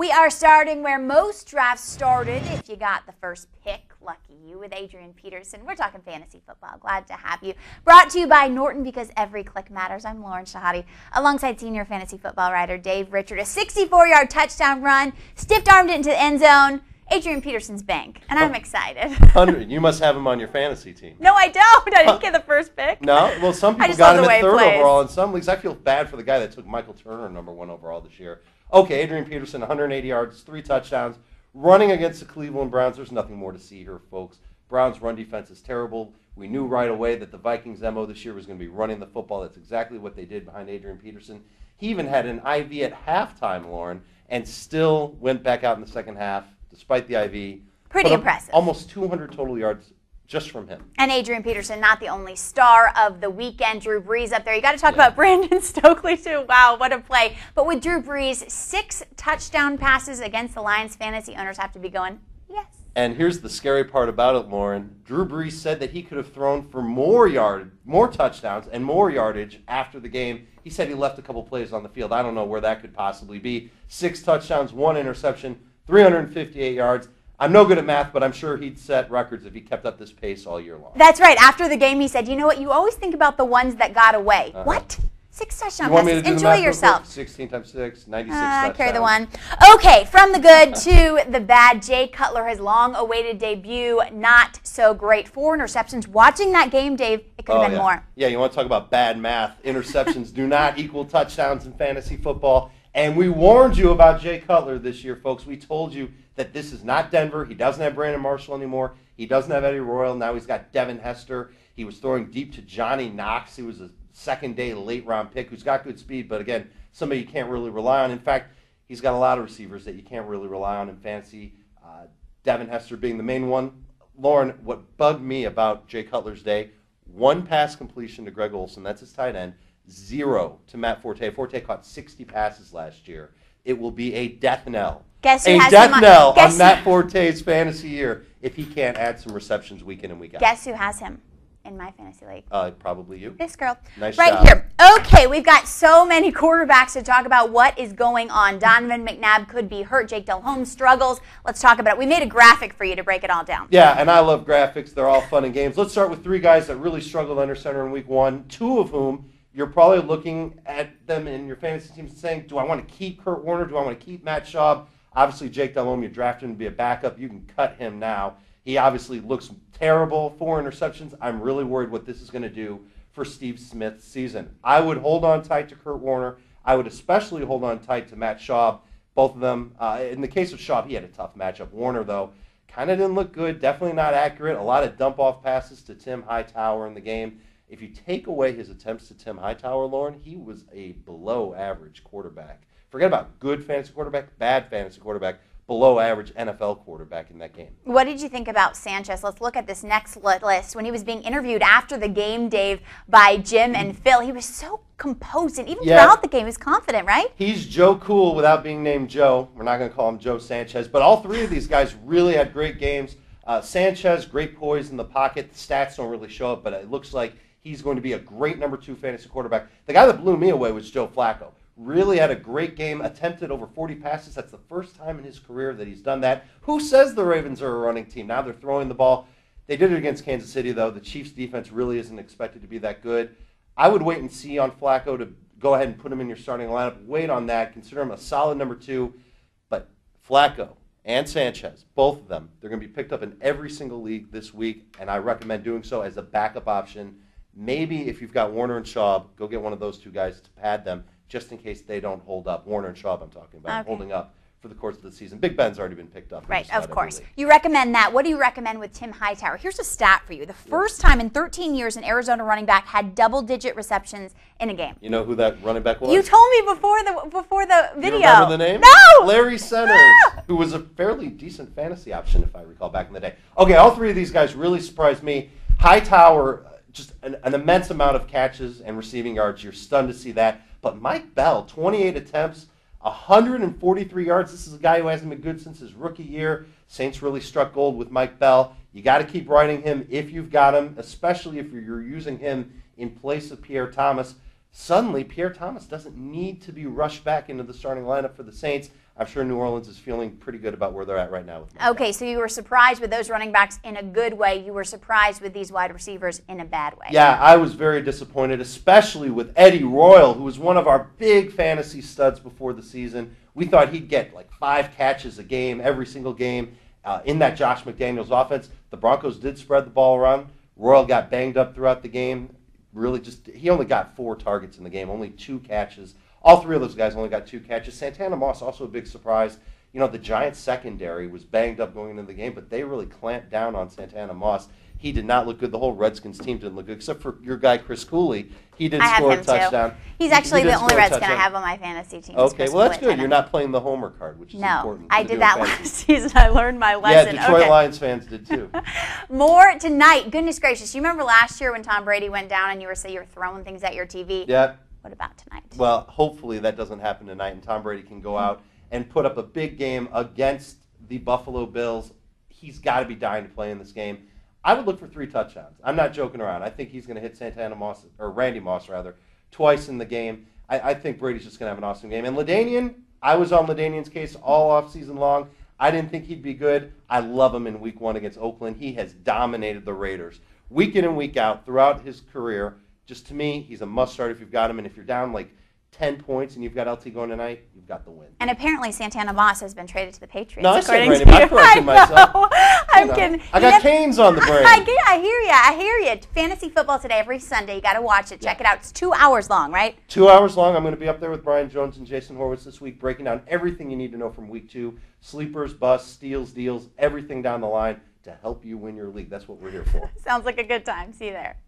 We are starting where most drafts started. If you got the first pick, lucky you, with Adrian Peterson. We're talking fantasy football. Glad to have you. Brought to you by Norton, because every click matters. I'm Lauren Shehadi, alongside senior fantasy football writer Dave Richard. A 64-yard touchdown run, stiff-armed it into the end zone. Adrian Peterson's bank, and I'm excited. 100. You must have him on your fantasy team. No, I don't. I didn't get the first pick. No? Well, some people got him at third overall. In some leagues, I feel bad for the guy that took Michael Turner #1 overall this year. Okay, Adrian Peterson, 180 yards, 3 touchdowns. Running against the Cleveland Browns, there's nothing more to see here, folks. Browns' run defense is terrible. We knew right away that the Vikings' MO this year was going to be running the football. That's exactly what they did behind Adrian Peterson. He even had an IV at halftime, Lauren, and still went back out in the second half, despite the IV. Pretty impressive. Almost 200 total yards just from him. And Adrian Peterson, not the only star of the weekend. Drew Brees up there. You got to talk about Brandon Stokely, too. Wow, what a play. But with Drew Brees, 6 touchdown passes against the Lions, fantasy owners have to be going, yes. And here's the scary part about it, Lauren. Drew Brees said that he could have thrown for more touchdowns and more yardage after the game. He said he left a couple plays on the field. I don't know where that could possibly be. 6 touchdowns, 1 interception, 358 yards. I'm no good at math, but I'm sure he'd set records if he kept up this pace all year long. That's right. After the game, he said, you know what, you always think about the ones that got away. What? 6 touchdown passes. Enjoy yourself. 16 times 6, 96 I touchdowns. carry the one. Okay, from the good to the bad. Jay Cutler, his long-awaited debut, not so great. 4 interceptions. Watching that game, Dave, it could have been more. Yeah, you want to talk about bad math. Interceptions do not equal touchdowns in fantasy football. And we warned you about Jay Cutler this year, folks. We told you that this is not Denver. He doesn't have Brandon Marshall anymore. He doesn't have Eddie Royal. Now he's got Devin Hester. He was throwing deep to Johnny Knox. He was a second-day late-round pick who's got good speed, but, again, somebody you can't really rely on. In fact, he's got a lot of receivers that you can't really rely on in fantasy, Devin Hester being the main one. Lauren, what bugged me about Jay Cutler's day, 1 pass completion to Greg Olsen. That's his tight end. 0 to Matt Forte. Forte caught 60 passes last year. It will be a death knell. Guess who a has death him knell on Matt Forte's fantasy year if he can't add some receptions week in and week out. Guess who has him in my fantasy league? Probably you. This girl. Nice right job. Here. Okay, we've got so many quarterbacks to talk about. What is going on? Donovan McNabb could be hurt. Jake Delhomme struggles. Let's talk about it. We made a graphic for you to break it all down. Yeah, and I love graphics. They're all fun and games. Let's start with 3 guys that really struggled under center in week 1, 2 of whom you're probably looking at them in your fantasy teams and saying, do I want to keep Kurt Warner? Do I want to keep Matt Schaub? Obviously, Jake Delhomme, you drafted him to be a backup. You can cut him now. He obviously looks terrible. 4 interceptions. I'm really worried what this is going to do for Steve Smith's season. I would hold on tight to Kurt Warner. I would especially hold on tight to Matt Schaub. Both of them. In the case of Schaub, he had a tough matchup. Warner, though, kind of didn't look good. Definitely not accurate. A lot of dump-off passes to Tim Hightower in the game. If you take away his attempts to Tim Hightower, Lauren, he was a below-average quarterback. Forget about good fantasy quarterback, bad fantasy quarterback, below-average NFL quarterback in that game. What did you think about Sanchez? Let's look at this next list. When he was being interviewed after the game, Dave, by Jim and Phil, he was so composed, and even throughout the game, he was confident, right? He's Joe Cool without being named Joe. We're not going to call him Joe Sanchez, but all 3 of these guys really had great games. Sanchez, great poise in the pocket. The stats don't really show it, but it looks like he's going to be a great number 2 fantasy quarterback. The guy that blew me away was Joe Flacco. Really had a great game, attempted over 40 passes. That's the first time in his career that he's done that. Who says the Ravens are a running team? Now they're throwing the ball. They did it against Kansas City, though. The Chiefs' defense really isn't expected to be that good. I would wait and see on Flacco to go ahead and put him in your starting lineup. Wait on that. Consider him a solid number 2. But Flacco and Sanchez, both of them, they're going to be picked up in every single league this week, and I recommend doing so as a backup option. Maybe if you've got Warner and Schaub, go get one of those 2 guys to pad them just in case they don't hold up. Warner and Schaub I'm talking about, holding up for the course of the season. Big Ben's already been picked up. Right, of course. You recommend that. What do you recommend with Tim Hightower? Here's a stat for you. The first time in 13 years an Arizona running back had double-digit receptions in a game. You know who that running back was? You told me before the video. You remember the name? No! Larry Centers, who was a fairly decent fantasy option, if I recall, back in the day. Okay, all 3 of these guys really surprised me. Hightower, just an immense amount of catches and receiving yards. You're stunned to see that. But Mike Bell, 28 attempts, 143 yards. This is a guy who hasn't been good since his rookie year. Saints really struck gold with Mike Bell. You got to keep riding him if you've got him, especially if you're using him in place of Pierre Thomas. suddenly Pierre Thomas doesn't need to be rushed back into the starting lineup for the Saints. I'm sure New Orleans is feeling pretty good about where they're at right now. Okay, so you were surprised with those running backs in a good way. You were surprised with these wide receivers in a bad way. Yeah, I was very disappointed, especially with Eddie Royal, who was one of our big fantasy studs before the season. We thought he'd get like 5 catches a game, every single game in that Josh McDaniels offense. The Broncos did spread the ball around. Royal got banged up throughout the game. He only got 4 targets in the game, only 2 catches. All 3 of those guys only got 2 catches. Santana Moss, also a big surprise. You know, the Giants secondary was banged up going into the game, but they really clamped down on Santana Moss. He did not look good. The whole Redskins team didn't look good, except for your guy, Chris Cooley. He did score a touchdown. Too. He's actually the only Redskin I have on my fantasy team. Okay, well, that's good. You're not playing the homer card, which is important. No, I did that last season. I learned my lesson. Yeah, Detroit Lions fans did too. More tonight. Goodness gracious. You remember last year when Tom Brady went down and you were throwing things at your TV? Yeah. What about tonight? Well, hopefully that doesn't happen tonight, and Tom Brady can go out and put up a big game against the Buffalo Bills. He's got to be dying to play in this game. I would look for 3 touchdowns. I'm not joking around. I think he's going to hit Randy Moss, twice in the game. I think Brady's just going to have an awesome game. And LaDainian, I was on LaDainian's case all offseason long. I didn't think he'd be good. I love him in week 1 against Oakland. He has dominated the Raiders week in and week out throughout his career. Just to me, he's a must-start if you've got him. And if you're down like 10 points and you've got LT going tonight, you've got the win. And apparently Santana Moss has been traded to the Patriots. No, I said Randy. I'm correcting myself. I'm kidding. I got Canes on the brain. I hear you. Fantasy football today every Sunday. You got to watch it. Check it out. It's 2 hours long, right? 2 hours long. I'm going to be up there with Brian Jones and Jason Horwitz this week, breaking down everything you need to know from week 2. Sleepers, busts, steals, deals, everything down the line to help you win your league. That's what we're here for. Sounds like a good time. See you there.